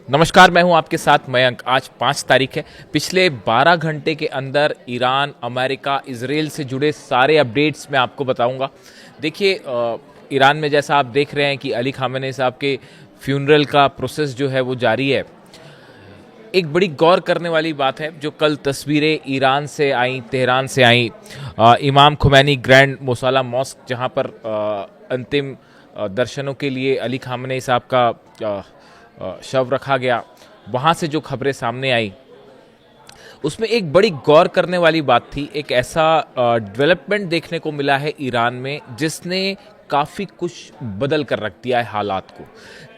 नमस्कार, मैं हूं आपके साथ मयंक। आज 5 तारीख है। पिछले 12 घंटे के अंदर ईरान, अमेरिका, इजराइल से जुड़े सारे अपडेट्स मैं आपको बताऊंगा। देखिए, ईरान में जैसा आप देख रहे हैं कि अली खामेनी साहब के फ्यूनरल का प्रोसेस जो है वो जारी है। एक बड़ी गौर करने वाली बात है जो कल तस्वीरें ईरान से आई, तेहरान से आई। इमाम खुमैनी ग्रैंड मोसाला मॉस्क, जहां पर अंतिम दर्शनों के लिए अली खामेनी साहब का शव रखा गया, वहाँ से जो खबरें सामने आई उसमें एक बड़ी गौर करने वाली बात थी। एक ऐसा डेवलपमेंट देखने को मिला है ईरान में जिसने काफ़ी कुछ बदल कर रख दिया है हालात को।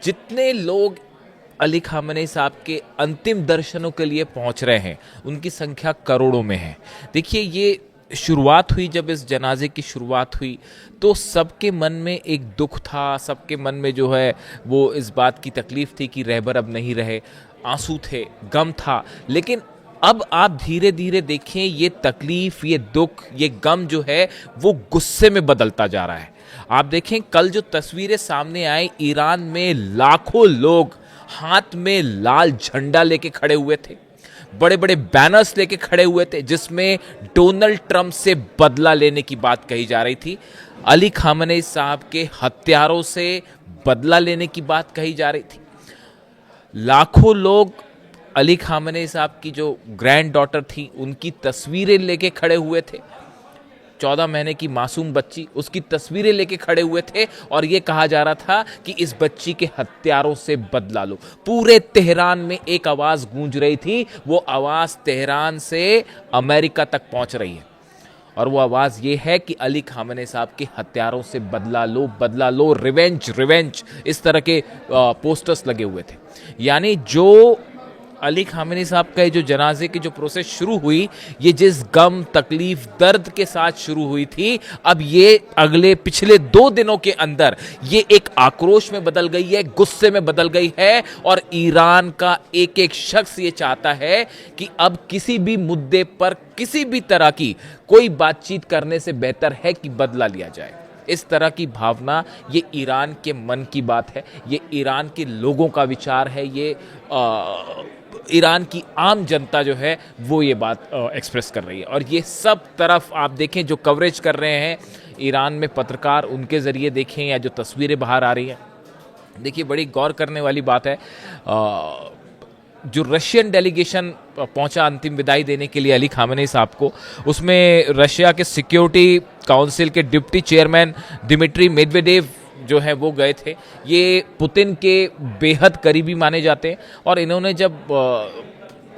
जितने लोग अली खामेनी साहब के अंतिम दर्शनों के लिए पहुंच रहे हैं, उनकी संख्या करोड़ों में है। देखिए, ये शुरुआत हुई, जब इस जनाजे की शुरुआत हुई तो सबके मन में एक दुख था, सबके मन में जो है वो इस बात की तकलीफ थी कि रहबर अब नहीं रहे, आंसू थे, गम था। लेकिन अब आप धीरे धीरे देखें, ये तकलीफ, ये दुख, ये गम जो है वो गुस्से में बदलता जा रहा है। आप देखें, कल जो तस्वीरें सामने आई, ईरान में लाखों लोग हाथ में लाल झंडा लेके खड़े हुए थे, बड़े बड़े बैनर्स लेके खड़े हुए थे जिसमें डोनाल्ड ट्रंप से बदला लेने की बात कही जा रही थी। अली खामेनी साहब के हत्यारों से बदला लेने की बात कही जा रही थी। लाखों लोग अली खामेनी साहब की जो ग्रैंड डॉटर थी, उनकी तस्वीरें लेके खड़े हुए थे। 14 महीने की मासूम बच्ची, उसकी तस्वीरें लेके खड़े हुए थे और ये कहा जा रहा था कि इस बच्ची के हत्यारों से बदला लो। पूरे तेहरान में एक आवाज गूंज रही थी, वो आवाज तेहरान से अमेरिका तक पहुंच रही है और वो आवाज ये है कि अली खामेनी साहब के हत्यारों से बदला लो, बदला लो, रिवेंज रिवेंज, इस तरह के पोस्टर्स लगे हुए थे। यानी जो अली खामेनी साहब का जो जनाजे की जो प्रोसेस शुरू हुई, ये जिस गम, तकलीफ, दर्द के साथ शुरू हुई थी, अब ये अगले पिछले 2 दिनों के अंदर ये एक आक्रोश में बदल गई है, गुस्से में बदल गई है। और ईरान का एक एक शख्स ये चाहता है कि अब किसी भी मुद्दे पर किसी भी तरह की कोई बातचीत करने से बेहतर है कि बदला लिया जाए। इस तरह की भावना, ये ईरान के मन की बात है, ये ईरान के लोगों का विचार है, ये ईरान की आम जनता जो है वो ये बात एक्सप्रेस कर रही है। और ये सब तरफ आप देखें, जो कवरेज कर रहे हैं ईरान में पत्रकार, उनके ज़रिए देखें या जो तस्वीरें बाहर आ रही हैं, देखिए बड़ी गौर करने वाली बात है। जो रशियन डेलीगेशन पहुंचा अंतिम विदाई देने के लिए अली खामेनी साहब को, उसमें रशिया के सिक्योरिटी काउंसिल के डिप्टी चेयरमैन दिमित्री मेदवेदेव जो है वो गए थे। ये पुतिन के बेहद करीबी माने जाते हैं और इन्होंने जब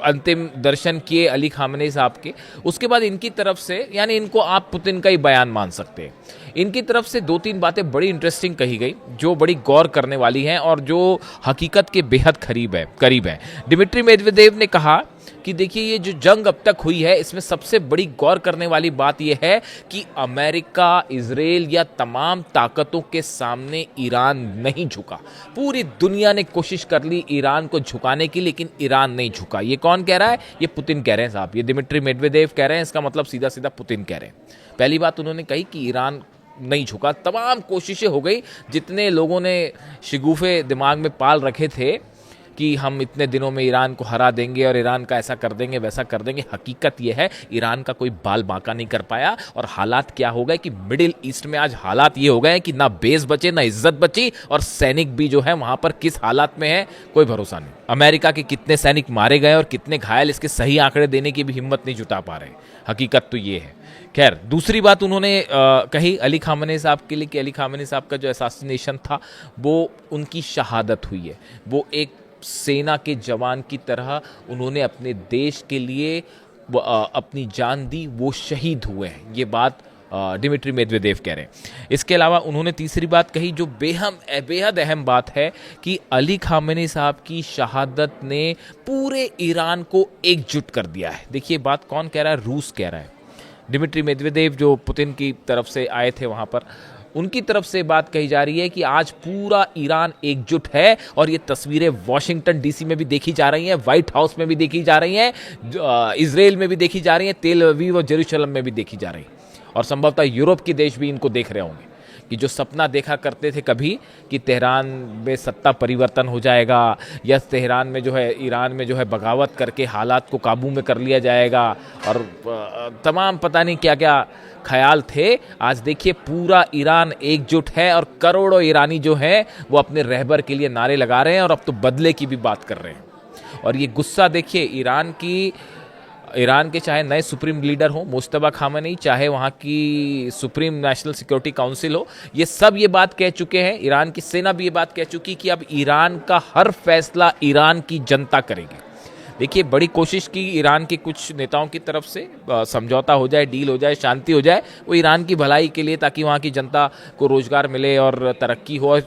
अंतिम दर्शन किए अली खामेनी साहब के, उसके बाद इनकी तरफ से, यानी इनको आप पुतिन का ही बयान मान सकते हैं, इनकी तरफ से 2-3 बातें बड़ी इंटरेस्टिंग कही गई जो बड़ी गौर करने वाली हैं और जो हकीकत के बेहद करीब है। दिमित्री मेदवेदेव ने कहा कि देखिए, ये जो जंग अब तक हुई है, इसमें सबसे बड़ी गौर करने वाली बात यह है कि अमेरिका, इजराइल या तमाम ताकतों के सामने ईरान नहीं झुका। पूरी दुनिया ने कोशिश कर ली ईरान को झुकाने की, लेकिन ईरान नहीं झुका। ये कौन कह रहा है? ये पुतिन कह रहे हैं साहब, ये दिमित्री मेदवेदेव कह रहे हैं। इसका मतलब सीधा सीधा पुतिन कह रहे हैं। पहली बात उन्होंने कही कि ईरान नहीं झुका। तमाम कोशिशें हो गई, जितने लोगों ने शिगुफे दिमाग में पाल रखे थे कि हम इतने दिनों में ईरान को हरा देंगे और ईरान का ऐसा कर देंगे, वैसा कर देंगे, हकीकत यह है ईरान का कोई बाल बांका नहीं कर पाया। और हालात क्या हो गए कि मिडिल ईस्ट में आज हालात ये हो गए कि ना बेस बचे, ना इज्जत बची, और सैनिक भी जो है वहां पर किस हालात में है कोई भरोसा नहीं। अमेरिका के कितने सैनिक मारे गए और कितने घायल, इसके सही आंकड़े देने की भी हिम्मत नहीं जुटा पा रहे। हकीकत तो ये है। खैर, दूसरी बात उन्होंने कही अली खामेनी साहब के लिए कि अली खामेनी साहब का जो असैसिनेशन था वो उनकी शहादत हुई है। वो एक सेना के जवान की तरह उन्होंने अपने देश के लिए अपनी जान दी, वो शहीद हुए हैं। ये बात दिमित्री मेदवेदेव कह रहे हैं। इसके अलावा उन्होंने तीसरी बात कही जो बेहद अहम बात है कि अली खामेनी साहब की शहादत ने पूरे ईरान को एकजुट कर दिया है। देखिए, बात कौन कह रहा है? रूस कह रहा है। दिमित्री मेदवेदेव जो पुतिन की तरफ से आए थे वहाँ पर, उनकी तरफ से बात कही जा रही है कि आज पूरा ईरान एकजुट है। और ये तस्वीरें वॉशिंगटन डीसी में भी देखी जा रही हैं, व्हाइट हाउस में भी देखी जा रही हैं, इजराइल में भी देखी जा रही हैं, तेल अवीव और जेरूशलम में भी देखी जा रही हैं, और संभवतः यूरोप के देश भी इनको देख रहे होंगे कि जो सपना देखा करते थे कभी कि तेहरान में सत्ता परिवर्तन हो जाएगा या तेहरान में जो है ईरान में जो है बगावत करके हालात को काबू में कर लिया जाएगा और तमाम पता नहीं क्या क्या ख्याल थे, आज देखिए पूरा ईरान एकजुट है और करोड़ों ईरानी जो हैं वो अपने रहबर के लिए नारे लगा रहे हैं और अब तो बदले की भी बात कर रहे हैं। और ये गुस्सा देखिए ईरान के चाहे नए सुप्रीम लीडर हो मुश्तबा खामेनी, चाहे वहाँ की सुप्रीम नेशनल सिक्योरिटी काउंसिल हो, ये सब ये बात कह चुके हैं, ईरान की सेना भी ये बात कह चुकी कि अब ईरान का हर फैसला ईरान की जनता करेगी। देखिए बड़ी कोशिश की ईरान के कुछ नेताओं की तरफ से समझौता हो जाए, डील हो जाए, शांति हो जाए, वो ईरान की भलाई के लिए, ताकि वहाँ की जनता को रोजगार मिले और तरक्की हो,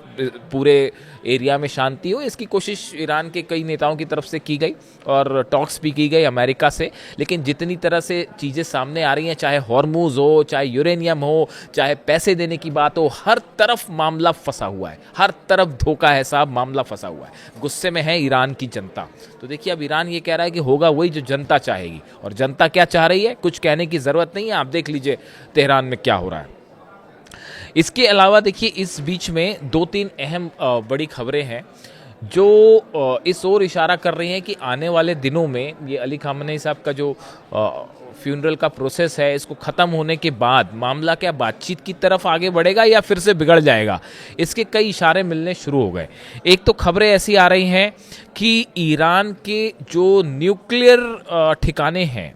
पूरे एरिया में शांति हो, इसकी कोशिश ईरान के कई नेताओं की तरफ से की गई और टॉक्स भी की गई अमेरिका से। लेकिन जितनी तरह से चीज़ें सामने आ रही हैं, चाहे हॉर्मूज हो, चाहे यूरेनियम हो, चाहे पैसे देने की बात हो, हर तरफ मामला फंसा हुआ है, हर तरफ धोखा है साहब, मामला फंसा हुआ है। गुस्से में है ईरान की जनता। तो देखिए अब ईरान ये कह रहा है कि होगा वही जो जनता चाहेगी, और जनता क्या चाह रही है कुछ कहने की ज़रूरत नहीं है, आप देख लीजिए तेहरान में क्या हो रहा है। इसके अलावा देखिए इस बीच में दो तीन अहम बड़ी खबरें हैं जो इस ओर इशारा कर रही हैं कि आने वाले दिनों में ये अली खामेनी साहब का जो फ्यूनरल का प्रोसेस है, इसको ख़त्म होने के बाद मामला क्या बातचीत की तरफ आगे बढ़ेगा या फिर से बिगड़ जाएगा, इसके कई इशारे मिलने शुरू हो गए। एक तो खबरें ऐसी आ रही हैं कि ईरान के जो न्यूक्लियर ठिकाने हैं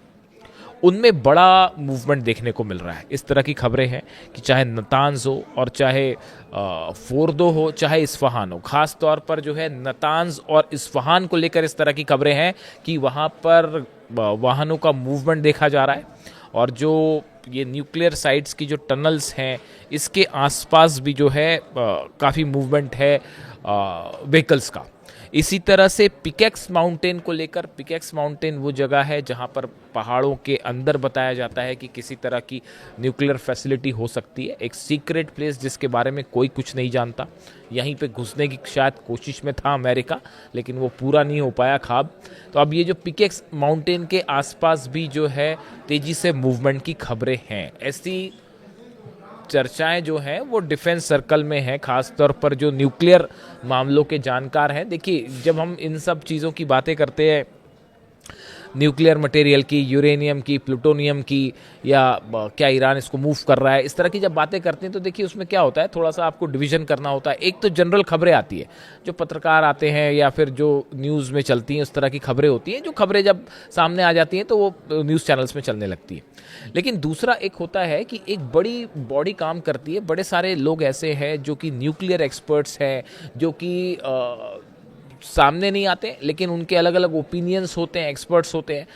उनमें बड़ा मूवमेंट देखने को मिल रहा है। इस तरह की खबरें हैं कि चाहे नतांज हो और चाहे फोर्दो हो, चाहे इस्फहान हो, ख़ास तौर पर जो है नतांज और इस्फहान को लेकर इस तरह की खबरें हैं कि वहाँ पर वाहनों का मूवमेंट देखा जा रहा है और जो ये न्यूक्लियर साइट्स की जो टनल्स हैं इसके आसपास भी जो है काफ़ी मूवमेंट है व्हीकल्स का। इसी तरह से पिकेक्स माउंटेन को लेकर, पिकेक्स माउंटेन वो जगह है जहां पर पहाड़ों के अंदर बताया जाता है कि किसी तरह की न्यूक्लियर फैसिलिटी हो सकती है, एक सीक्रेट प्लेस जिसके बारे में कोई कुछ नहीं जानता। यहीं पे घुसने की शायद कोशिश में था अमेरिका, लेकिन वो पूरा नहीं हो पाया ख्वाब। तो अब ये जो पिकेक्स माउंटेन के आसपास भी जो है तेजी से मूवमेंट की खबरें हैं। ऐसी चर्चाएं जो हैं वो डिफेंस सर्कल में हैं, खास तौर पर जो न्यूक्लियर मामलों के जानकार हैं। देखिए जब हम इन सब चीज़ों की बातें करते हैं, न्यूक्लियर मटेरियल की, यूरेनियम की, प्लूटोनियम की, या क्या ईरान इसको मूव कर रहा है, इस तरह की जब बातें करते हैं तो देखिए उसमें क्या होता है, थोड़ा सा आपको डिवीजन करना होता है। एक तो जनरल खबरें आती है, जो पत्रकार आते हैं या फिर जो न्यूज़ में चलती हैं उस तरह की खबरें होती हैं, जो खबरें जब सामने आ जाती हैं तो वो न्यूज़ चैनल्स में चलने लगती है। लेकिन दूसरा एक होता है कि एक बड़ी बॉडी काम करती है, बड़े सारे लोग ऐसे हैं जो कि न्यूक्लियर एक्सपर्ट्स हैं, जो कि सामने नहीं आते लेकिन उनके अलग अलग ओपिनियंस होते हैं, एक्सपर्ट्स होते हैं,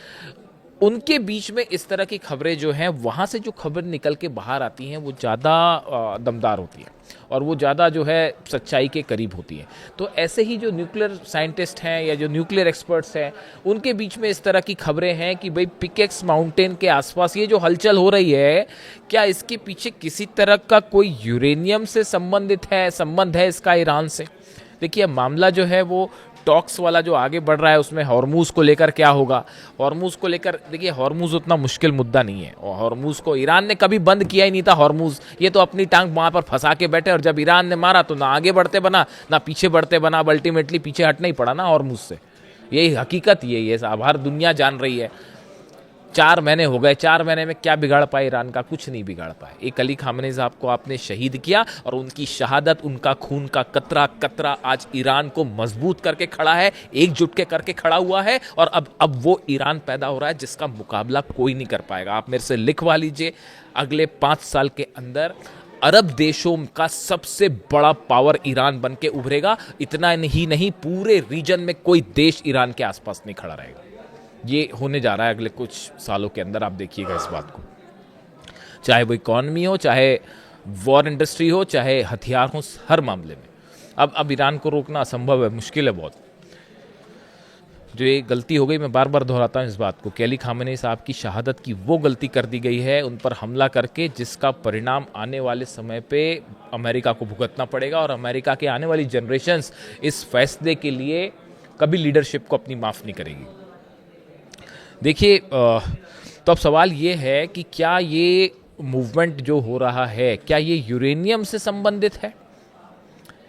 उनके बीच में इस तरह की खबरें जो हैं, वहाँ से जो खबर निकल के बाहर आती हैं वो ज़्यादा दमदार होती है और वो ज़्यादा जो है सच्चाई के करीब होती है। तो ऐसे ही जो न्यूक्लियर साइंटिस्ट हैं या जो न्यूक्लियर एक्सपर्ट्स हैं, उनके बीच में इस तरह की खबरें हैं कि भाई पिकेक्स माउंटेन के आसपास ये जो हलचल हो रही है, क्या इसके पीछे किसी तरह का कोई यूरेनियम से संबंध है इसका ईरान से। देखिए मामला जो है वो टॉक्स वाला जो आगे बढ़ रहा है उसमें हॉर्मूज को लेकर क्या होगा, हॉर्मूज को लेकर देखिए हॉर्मूज उतना मुश्किल मुद्दा नहीं है और हॉर्मूज को ईरान ने कभी बंद किया ही नहीं था। हॉर्मूज ये तो अपनी टांग वहाँ पर फंसा के बैठे और जब ईरान ने मारा तो ना आगे बढ़ते बना ना पीछे बढ़ते बना, अब अल्टीमेटली पीछे हटना ही पड़ा ना हॉर्मूज से। यही हकीकत यही है साहब, हर दुनिया जान रही है। 4 महीने हो गए, 4 महीने में क्या बिगाड़ पाए ईरान का, कुछ नहीं बिगाड़ पाए। एक अली खामेनी साहब को आपने शहीद किया और उनकी शहादत, उनका खून का कतरा कतरा आज ईरान को मजबूत करके खड़ा है, एकजुट के करके खड़ा हुआ है और अब वो ईरान पैदा हो रहा है जिसका मुकाबला कोई नहीं कर पाएगा। आप मेरे से लिखवा लीजिए, अगले 5 साल के अंदर अरब देशों का सबसे बड़ा पावर ईरान बन के उभरेगा। इतना ही नहीं, पूरे रीजन में कोई देश ईरान के आसपास नहीं खड़ा रहेगा। ये होने जा रहा है अगले कुछ सालों के अंदर, आप देखिएगा इस बात को। चाहे वो इकॉनमी हो, चाहे वॉर इंडस्ट्री हो, चाहे हथियार हो, हर मामले में अब ईरान को रोकना असंभव है, मुश्किल है बहुत। जो ये गलती हो गई, मैं बार बार दोहराता हूँ इस बात को, कि अली खामेनी साहब की शहादत की वो गलती कर दी गई है उन पर हमला करके, जिसका परिणाम आने वाले समय पे अमेरिका को भुगतना पड़ेगा और अमेरिका के आने वाली जनरेशन्स इस फैसले के लिए कभी लीडरशिप को अपनी माफ़ नहीं करेगी। देखिए तो अब सवाल ये है कि क्या ये मूवमेंट जो हो रहा है, क्या ये यूरेनियम से संबंधित है?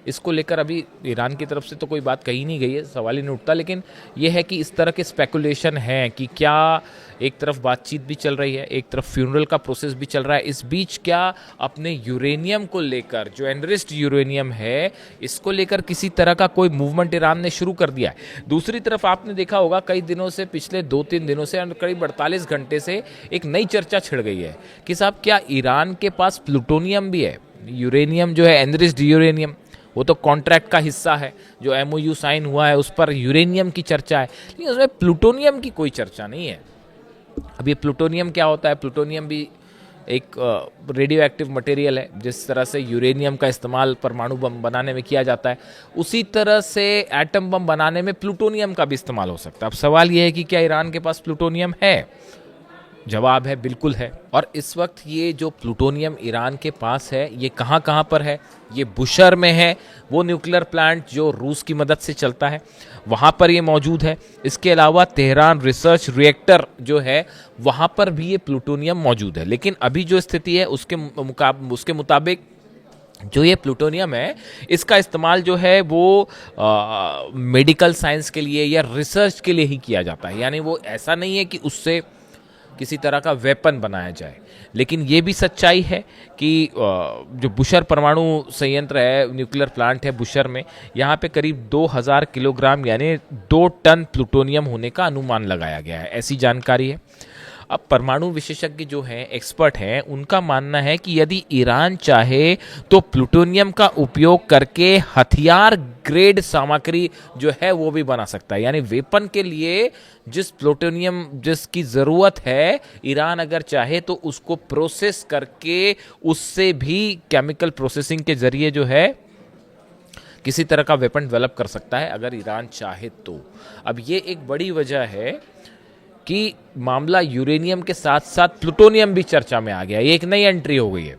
इसको लेकर अभी ईरान की तरफ से तो कोई बात कही नहीं गई है, सवाल ही नहीं उठता, लेकिन यह है कि इस तरह के स्पेकुलेशन हैं कि क्या एक तरफ बातचीत भी चल रही है, एक तरफ फ्यूनरल का प्रोसेस भी चल रहा है, इस बीच क्या अपने यूरेनियम को लेकर, जो एनरिच्ड यूरेनियम है, इसको लेकर किसी तरह का कोई मूवमेंट ईरान ने शुरू कर दिया है। दूसरी तरफ आपने देखा होगा कई दिनों से, पिछले 2-3 दिनों से, करीब 48 घंटे से एक नई चर्चा छिड़ गई है कि साहब क्या ईरान के पास प्लूटोनियम भी है? यूरेनियम जो है, एनरिच्ड यूरेनियम, वो तो कॉन्ट्रैक्ट का हिस्सा है, जो एमओयू साइन हुआ है उस पर यूरेनियम की चर्चा है, लेकिन उसमें प्लूटोनियम की कोई चर्चा नहीं है। अब ये प्लूटोनियम क्या होता है? प्लूटोनियम भी एक रेडियो एक्टिव मटेरियल है। जिस तरह से यूरेनियम का इस्तेमाल परमाणु बम बनाने में किया जाता है, उसी तरह से एटम बम बनाने में प्लूटोनियम का भी इस्तेमाल हो सकता है। अब सवाल यह है कि क्या ईरान के पास प्लूटोनियम है? जवाब है बिल्कुल है। और इस वक्त ये जो प्लूटोनियम ईरान के पास है, ये कहाँ कहाँ पर है? ये बुशर में है, वो न्यूक्लियर प्लांट जो रूस की मदद से चलता है, वहाँ पर ये मौजूद है। इसके अलावा तेहरान रिसर्च रिएक्टर जो है, वहाँ पर भी ये प्लूटोनियम मौजूद है। लेकिन अभी जो स्थिति है उसके मुताबिक जो ये प्लूटोनियम है, इसका इस्तेमाल जो है वो मेडिकल साइंस के लिए या रिसर्च के लिए ही किया जाता है। यानी वो ऐसा नहीं है कि उससे किसी तरह का वेपन बनाया जाए। लेकिन ये भी सच्चाई है कि जो बुशर परमाणु संयंत्र है, न्यूक्लियर प्लांट है बुशर में, यहाँ पे करीब 2000 किलोग्राम यानी 2 टन प्लूटोनियम होने का अनुमान लगाया गया है, ऐसी जानकारी है। अब परमाणु विशेषज्ञ जो हैं, एक्सपर्ट हैं, उनका मानना है कि यदि ईरान चाहे तो प्लूटोनियम का उपयोग करके हथियार ग्रेड सामग्री जो है वो भी बना सकता है। यानी वेपन के लिए जिस प्लूटोनियम जिसकी ज़रूरत है, ईरान अगर चाहे तो उसको प्रोसेस करके उससे भी केमिकल प्रोसेसिंग के जरिए जो है किसी तरह का वेपन डेवलप कर सकता है, अगर ईरान चाहे तो। अब ये एक बड़ी वजह है कि मामला यूरेनियम के साथ साथ प्लूटोनियम भी चर्चा में आ गया। ये एक नई एंट्री हो गई है,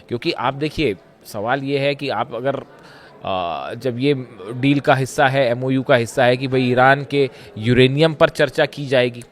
क्योंकि आप देखिए, सवाल ये है कि आप अगर जब ये डील का हिस्सा है, एमओयू का हिस्सा है कि भाई ईरान के यूरेनियम पर चर्चा की जाएगी,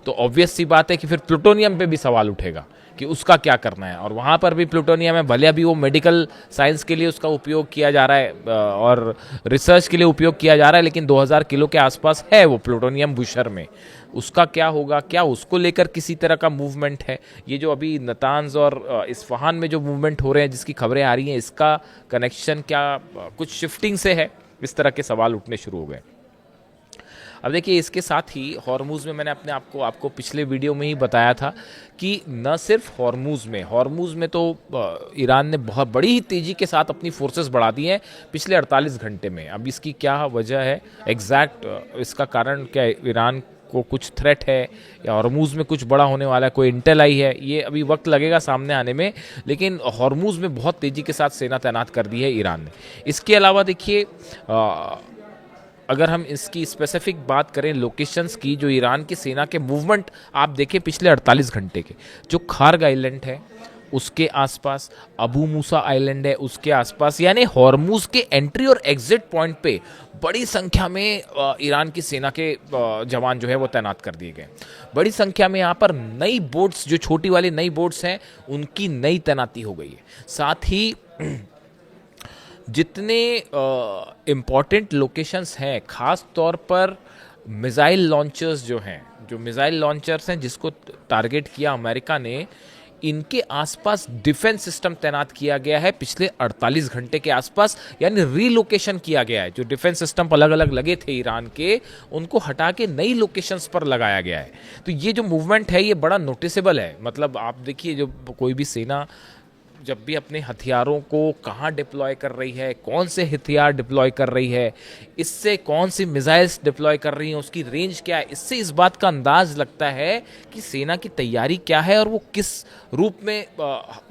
तो ऑब्वियस सी बात है कि फिर प्लूटोनियम पे भी सवाल उठेगा कि उसका क्या करना है। और वहाँ पर भी प्लूटोनियम है, भले अभी वो मेडिकल साइंस के लिए उसका उपयोग किया जा रहा है और रिसर्च के लिए उपयोग किया जा रहा है, लेकिन 2000 किलो के आसपास है वो प्लूटोनियम बुशर में। उसका क्या होगा, क्या उसको लेकर किसी तरह का मूवमेंट है? ये जो अभी नतांज और इस्फहान में जो मूवमेंट हो रहे हैं, जिसकी खबरें आ रही हैं, इसका कनेक्शन क्या कुछ शिफ्टिंग से है? इस तरह के सवाल उठने शुरू हो गए। अब देखिए, इसके साथ ही हॉर्मूज़ में मैंने आपको पिछले वीडियो में ही बताया था कि न सिर्फ हॉर्मूज़ में तो ईरान ने बहुत बड़ी ही तेज़ी के साथ अपनी फोर्सेस बढ़ा दी हैं पिछले 48 घंटे में। अब इसकी क्या वजह है एग्जैक्ट, इसका कारण क्या है? ईरान को कुछ थ्रेट है या हॉर्मूज़ में कुछ बड़ा होने वाला है, कोई इंटेल आई है, ये अभी वक्त लगेगा सामने आने में। लेकिन हॉर्मूज़ में बहुत तेज़ी के साथ सेना तैनात कर दी है ईरान ने। इसके अलावा देखिए, अगर हम इसकी स्पेसिफिक बात करें लोकेशंस की, जो ईरान की सेना के मूवमेंट आप देखें पिछले 48 घंटे के, जो खार्ग आइलैंड है उसके आसपास, अबू मूसा आइलैंड है उसके आसपास, यानी हॉर्मूज़ के एंट्री और एग्जिट पॉइंट पे बड़ी संख्या में ईरान की सेना के जवान जो है वो तैनात कर दिए गए। बड़ी संख्या में यहाँ पर नई बोट्स, जो छोटी वाली नई बोट्स हैं, उनकी नई तैनाती हो गई है। साथ ही जितने इम्पॉर्टेंट लोकेशंस हैं, ख़ास तौर पर मिज़ाइल लॉन्चर्स जो मिज़ाइल लॉन्चर्स हैं जिसको टारगेट किया अमेरिका ने, इनके आसपास डिफेंस सिस्टम तैनात किया गया है पिछले 48 घंटे के आसपास। यानी रीलोकेशन किया गया है, जो डिफेंस सिस्टम अलग अलग लगे थे ईरान के, उनको हटा के नई लोकेशंस पर लगाया गया है। तो ये जो मूवमेंट है ये बड़ा नोटिसेबल है। मतलब आप देखिए, जो कोई भी सेना जब भी अपने हथियारों को कहाँ डिप्लॉय कर रही है, कौन से हथियार डिप्लॉय कर रही है, इससे कौन सी मिसाइल्स डिप्लॉय कर रही हैं, उसकी रेंज क्या है, इससे इस बात का अंदाज लगता है कि सेना की तैयारी क्या है और वो किस रूप में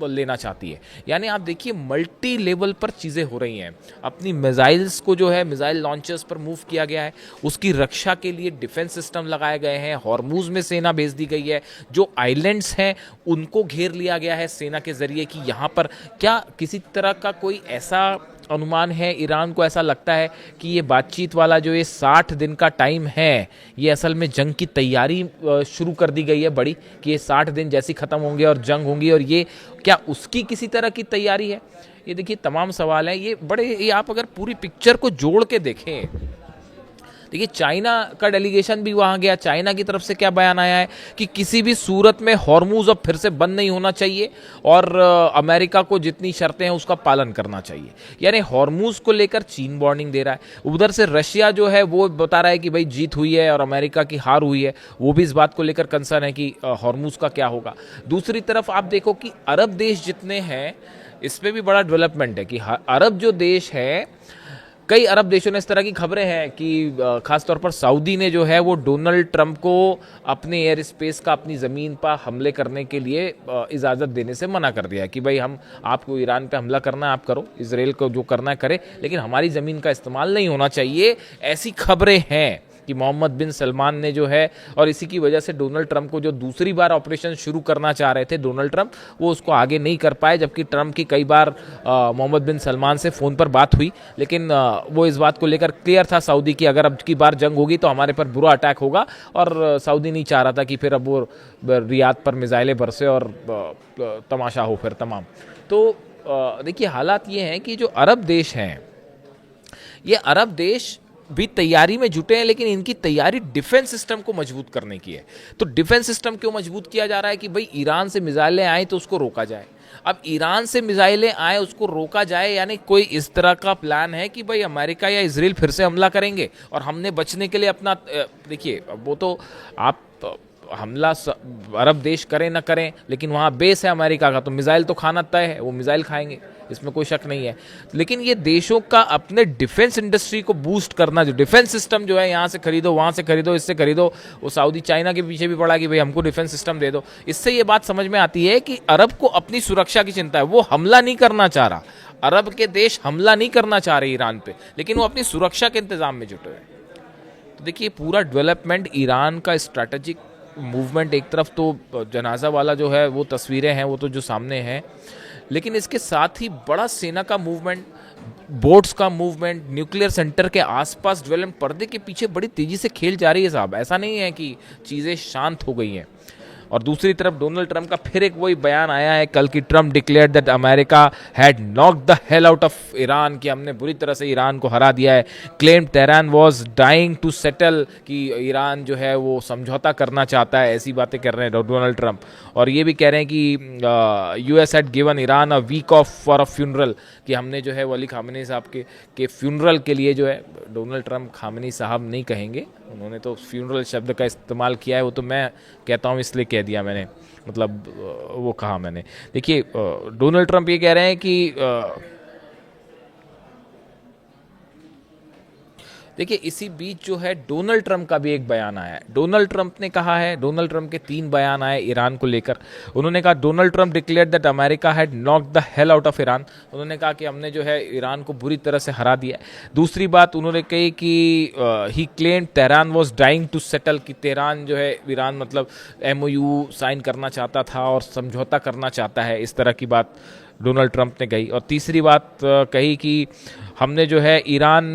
लेना चाहती है। यानी आप देखिए, मल्टी लेवल पर चीज़ें हो रही हैं। अपनी मिसाइल्स को जो है मिसाइल लॉन्चर्स पर मूव किया गया है, उसकी रक्षा के लिए डिफेंस सिस्टम लगाए गए हैं, हॉर्मूज़ में सेना भेज दी गई है, जो आइलैंड्स हैं उनको घेर लिया गया है सेना के जरिए कि यहाँ पर क्या किसी तरह का कोई ऐसा अनुमान है, ईरान को ऐसा लगता है कि ये बातचीत वाला जो ये 60 दिन का टाइम है, ये असल में जंग की तैयारी शुरू कर दी गई है बड़ी, कि ये 60 दिन जैसे ख़त्म होंगे और जंग होंगी, और ये क्या उसकी किसी तरह की तैयारी है? ये देखिए तमाम सवाल हैं, ये आप अगर पूरी पिक्चर को जोड़ के देखें, देखिए चाइना का डेलीगेशन भी वहां गया। चाइना की तरफ से क्या बयान आया है कि किसी भी सूरत में हॉर्मूज अब फिर से बंद नहीं होना चाहिए और अमेरिका को जितनी शर्तें हैं उसका पालन करना चाहिए। यानी हॉर्मूज को लेकर चीन वार्निंग दे रहा है, उधर से रशिया जो है वो बता रहा है कि भाई जीत हुई है और अमेरिका की हार हुई है, वो भी इस बात को लेकर कंसर्न है कि हॉर्मूज का क्या होगा। दूसरी तरफ आप देखो कि अरब देश जितने हैं इसमें भी बड़ा डेवलपमेंट है कि अरब जो देश है, कई अरब देशों ने इस तरह की खबरें हैं कि खासतौर पर सऊदी ने जो है वो डोनाल्ड ट्रंप को अपने एयर स्पेस का अपनी ज़मीन पर हमले करने के लिए इजाज़त देने से मना कर दिया है कि भाई हम आपको ईरान पे हमला करना है आप करो, इसराइल को जो करना है करे, लेकिन हमारी ज़मीन का इस्तेमाल नहीं होना चाहिए। ऐसी खबरें हैं कि मोहम्मद बिन सलमान ने जो है, और इसी की वजह से डोनाल्ड ट्रंप को जो दूसरी बार ऑपरेशन शुरू करना चाह रहे थे डोनाल्ड ट्रंप, वो उसको आगे नहीं कर पाए, जबकि ट्रंप की कई बार मोहम्मद बिन सलमान से फ़ोन पर बात हुई, लेकिन वो इस बात को लेकर क्लियर था सऊदी की अगर अब की बार जंग होगी तो हमारे पर बुरा अटैक होगा, और सऊदी नहीं चाह रहा था कि फिर अब वो रियाद पर मिसाइलें बरसे और तमाशा हो फिर तमाम। तो देखिए हालात ये हैं कि जो अरब देश हैं, ये अरब देश भी तैयारी में जुटे हैं, लेकिन इनकी तैयारी डिफेंस सिस्टम को मजबूत करने की है। तो डिफेंस सिस्टम क्यों मजबूत किया जा रहा है कि भाई ईरान से मिसाइलें आए तो उसको रोका जाए। अब ईरान से मिसाइलें आए उसको रोका जाए, यानी कोई इस तरह का प्लान है कि भाई अमेरिका या इजराइल फिर से हमला करेंगे और हमने बचने के लिए अपना, देखिए वो तो आप हमला अरब देश करें ना करें, लेकिन वहाँ बेस है अमेरिका का, तो मिसाइल तो खाना तय है, वो मिसाइल खाएंगे, इसमें कोई शक नहीं है। लेकिन ये देशों का अपने डिफेंस इंडस्ट्री को बूस्ट करना, जो डिफेंस सिस्टम जो है यहाँ से खरीदो, वहाँ से खरीदो, इससे खरीदो, वो सऊदी चाइना के पीछे भी पड़ा कि भाई हमको डिफेंस सिस्टम दे दो। इससे ये बात समझ में आती है कि अरब को अपनी सुरक्षा की चिंता है, वो हमला नहीं करना चाह रहा, अरब के देश हमला नहीं करना चाह रहे ईरान पे, लेकिन वो अपनी सुरक्षा के इंतजाम में जुटे हैं। तो देखिए पूरा डेवलपमेंट ईरान का स्ट्रैटेजिक मूवमेंट, एक तरफ तो जनाजा वाला जो है वो तस्वीरें हैं वो तो जो सामने हैं, लेकिन इसके साथ ही बड़ा सेना का मूवमेंट, बोट्स का मूवमेंट, न्यूक्लियर सेंटर के आसपास डेवलपमेंट, पर्दे के पीछे बड़ी तेजी से खेल जा रही है साहब। ऐसा नहीं है कि चीज़ें शांत हो गई हैं। और दूसरी तरफ डोनाल्ड ट्रंप का फिर एक वही बयान आया है कल की, Trump declared that America had knocked the hell out of Iran, कि हमने बुरी तरह से ईरान को हरा दिया है। Claim Tehran was dying to settle, कि ईरान जो है वो समझौता करना चाहता है, ऐसी बातें कर रहे हैं डोनाल्ड ट्रंप। और ये भी कह रहे हैं कि US had given Iran a week off for a funeral, कि हमने जो है वो अली खामेनी साहब के फ्यूनरल के लिए जो है, डोनाल्ड ट्रंप खामेनी साहब नहीं कहेंगे, उन्होंने तो फ्यूनरल शब्द का इस्तेमाल किया है, वो तो मैं कहता हूँ इसलिए कह दिया मैंने, मतलब वो कहा मैंने। देखिए डोनाल्ड ट्रंप ये कह रहे हैं कि देखिए इसी बीच जो है डोनाल्ड ट्रंप का भी एक बयान आया है। डोनाल्ड ट्रंप ने कहा है, डोनाल्ड ट्रंप के 3 बयान आए ईरान को लेकर। उन्होंने कहा Donald Trump declared that America had knocked the hell out of Iran, उन्होंने कहा कि हमने जो है ईरान को बुरी तरह से हरा दिया है। दूसरी बात उन्होंने कही कि he claimed Tehran was dying to settle, कि तेहरान जो है ईरान मतलब MOU साइन करना चाहता था और समझौता करना चाहता है, इस तरह की बात डोनाल्ड ट्रंप ने कही। और तीसरी बात कही कि हमने जो है ईरान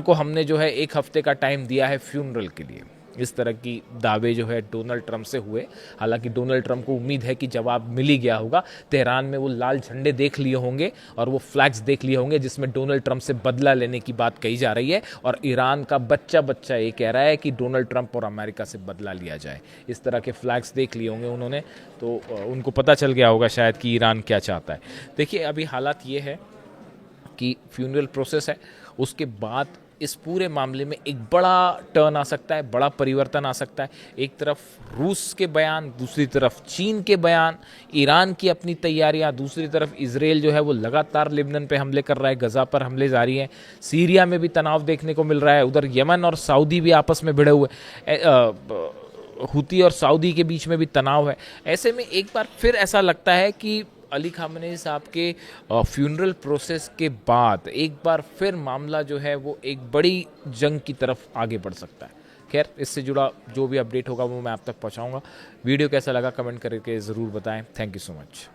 को हमने जो है 1 हफ्ते का टाइम दिया है फ्यूनरल के लिए। इस तरह की दावे जो है डोनाल्ड ट्रंप से हुए। हालांकि डोनाल्ड ट्रंप को उम्मीद है कि जवाब मिल ही गया होगा। तेहरान में वो लाल झंडे देख लिए होंगे और वो फ्लैग्स देख लिए होंगे जिसमें डोनाल्ड ट्रंप से बदला लेने की बात कही जा रही है, और ईरान का बच्चा ये कह रहा है कि डोनाल्ड ट्रंप और अमेरिका से बदला लिया जाए। इस तरह के फ्लैग्स देख लिए होंगे उन्होंने, तो उनको पता चल गया होगा शायद कि ईरान क्या चाहता है। देखिए अभी हालात ये है कि फ्यूनरल प्रोसेस है, उसके बाद इस पूरे मामले में एक बड़ा टर्न आ सकता है, बड़ा परिवर्तन आ सकता है। एक तरफ रूस के बयान, दूसरी तरफ चीन के बयान, ईरान की अपनी तैयारियां, दूसरी तरफ इजराइल जो है वो लगातार लिबनन पे हमले कर रहा है, गजा पर हमले जारी हैं, सीरिया में भी तनाव देखने को मिल रहा है, उधर यमन और सऊदी भी आपस में भिड़े हुए, हुती और सऊदी के बीच में भी तनाव है। ऐसे में एक बार फिर ऐसा लगता है कि अली खामेनी साहब के फ्यूनरल प्रोसेस के बाद एक बार फिर मामला जो है वो एक बड़ी जंग की तरफ आगे बढ़ सकता है। खैर इससे जुड़ा जो भी अपडेट होगा वो मैं आप तक पहुंचाऊंगा। वीडियो कैसा लगा कमेंट करके ज़रूर बताएं। Thank you so much.